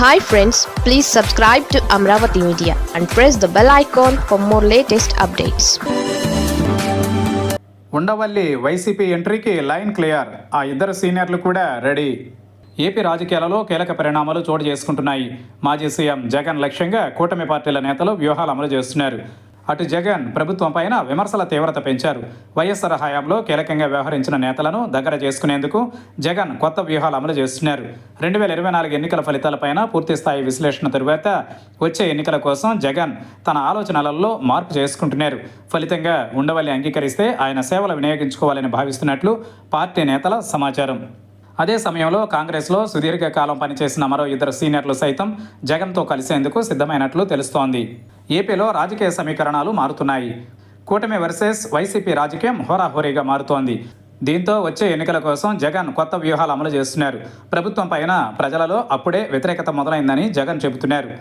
Hi friends, please subscribe to Amravati Media and press the bell icon for more latest updates. Undavalli YCP ఎంట్రీకి line clear. ఆ ఇద్దరు సీనియర్లు కూడా ready. AP రాజకీయాలలో కీలక పరిణామాలు చోటు చేసుకుంటున్నాయి. మాజీ సీఎం జగన్ లక్ష్యంగా కూటమి పార్టీల నేతలు వ్యూహాలు అమలు చేస్తున్నారు. అటు జగన్ ప్రభుత్వం పైన విమర్శల తీవ్రత పెంచారు. వైఎస్ఆర్ హయాంలో కీలకంగా వ్యవహరించిన నేతలను దగ్గర చేసుకునేందుకు జగన్ కొత్త వ్యూహాలు అమలు చేస్తున్నారు. 2024 ఎన్నికల ఫలితాలపైన పూర్తిస్థాయి విశ్లేషణ తరువాత వచ్చే ఎన్నికల కోసం జగన్ తన ఆలోచనలలో మార్పు చేసుకుంటున్నారు. ఫలితంగా ఉండవల్లి అంగీకరిస్తే ఆయన సేవలు వినియోగించుకోవాలని భావిస్తున్నట్లు పార్టీ నేతల సమాచారం. అదే సమయంలో కాంగ్రెస్లో సుదీర్ఘకాలం పనిచేసిన మరో ఇద్దరు సీనియర్లు సైతం జగన్తో కలిసేందుకు సిద్ధమైనట్లు తెలుస్తోంది. ఏపీలో రాజకీయ సమీకరణాలు మారుతున్నాయి. కూటమి వర్సెస్ వైసీపీ రాజకీయం హోరాహోరీగా మారుతోంది. దీంతో వచ్చే ఎన్నికల కోసం జగన్ కొత్త వ్యూహాలు అమలు చేస్తున్నారు. ప్రభుత్వం పైన ప్రజలలో అప్పుడే వ్యతిరేకత మొదలైందని జగన్ చెబుతున్నారు.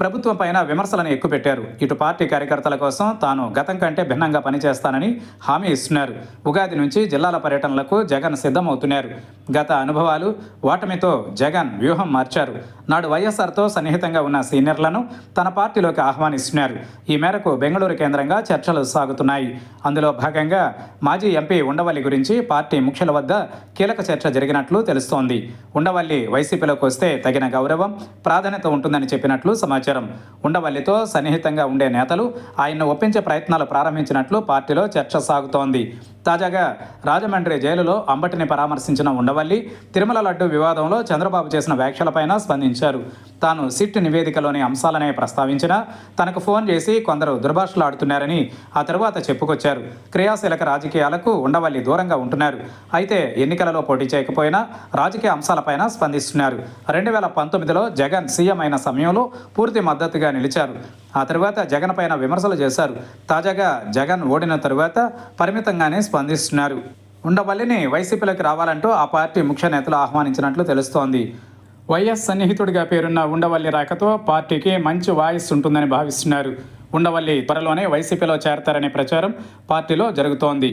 ప్రభుత్వం పైన విమర్శలను ఎక్కుపెట్టారు. ఇటు పార్టీ కార్యకర్తల కోసం తాను గతం కంటే భిన్నంగా పనిచేస్తానని హామీ ఇస్తున్నారు. ఉగాది నుంచి జిల్లాల పర్యటనలకు జగన్ సిద్ధమవుతున్నారు. గత అనుభవాలు, ఓటమితో జగన్ వ్యూహం మార్చారు. నాడు వైఎస్ఆర్తో సన్నిహితంగా ఉన్న సీనియర్లను తన పార్టీలోకి ఆహ్వానిస్తున్నారు. ఈ మేరకు బెంగళూరు కేంద్రంగా చర్చలు సాగుతున్నాయి. అందులో భాగంగా మాజీ ఎంపీ ఉండవల్లి గురించి పార్టీ ముఖ్యుల వద్ద కీలక చర్చ జరిగినట్లు తెలుస్తోంది. ఉండవల్లి వైసీపీలోకి వస్తే తగిన గౌరవం, ప్రాధాన్యత ఉంటుందని చెప్పినట్లు సమాచారం. ఉండవల్లితో సన్నిహితంగా ఉండే నేతలు ఆయన్ను ఒప్పించే ప్రయత్నాలు ప్రారంభించినట్లు పార్టీలో చర్చ సాగుతోంది. తాజాగా రాజమండ్రి జైలులో అంబటిని పరామర్శించిన ఉండవల్లి తిరుమల లడ్డు వివాదంలో చంద్రబాబు చేసిన వ్యాఖ్యలపైన స్పందించారు. తాను సిట్ నివేదికలోని అంశాలనే ప్రస్తావించినా తనకు ఫోన్ చేసి కొందరు దుర్భాషలాడుతున్నారని ఆ తరువాత చెప్పుకొచ్చారు. క్రియాశీలక రాజకీయాలకు ఉండవల్లి దూరంగా ఉంటున్నారు. అయితే ఎన్నికలలో పోటీ చేయకపోయినా రాజకీయ అంశాలపైన స్పందిస్తున్నారు. 2019లో జగన్ సీఎం అయిన సమయంలో పూర్తి మద్దతుగా నిలిచారు. ఆ తరువాత జగన్ పైన విమర్శలు చేశారు. తాజాగా జగన్ ఓడిన తరువాత పరిమితంగానే స్పందిస్తున్నారు. ఉండవల్లిని వైసీపీలోకి రావాలంటూ ఆ పార్టీ ముఖ్య నేతలు ఆహ్వానించినట్లు తెలుస్తోంది. వైఎస్ సన్నిహితుడిగా పేరున్న ఉండవల్లి రాకతో పార్టీకి మంచి వాయిస్ ఉంటుందని భావిస్తున్నారు. ఉండవల్లి త్వరలోనే వైసీపీలో చేరతారనే ప్రచారం పార్టీలో జరుగుతోంది.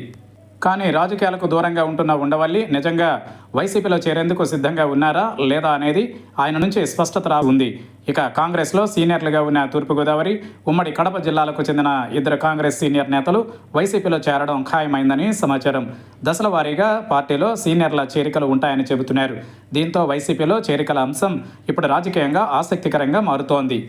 కానీ రాజకీయాలకు దూరంగా ఉంటున్న ఉండవల్లి నిజంగా వైసీపీలో చేరేందుకు సిద్ధంగా ఉన్నారా లేదా అనేది ఆయన నుంచి స్పష్టత ఉంది. ఇక కాంగ్రెస్లో సీనియర్లుగా ఉన్న తూర్పుగోదావరి, ఉమ్మడి కడప జిల్లాలకు చెందిన ఇద్దరు కాంగ్రెస్ సీనియర్ నేతలు వైసీపీలో చేరడం ఖాయమైందని సమాచారం. దశల వారీగా పార్టీలో సీనియర్ల చేరికలు ఉంటాయని చెబుతున్నారు. దీంతో వైసీపీలో చేరికల అంశం ఇప్పుడు రాజకీయంగా ఆసక్తికరంగా మారుతోంది.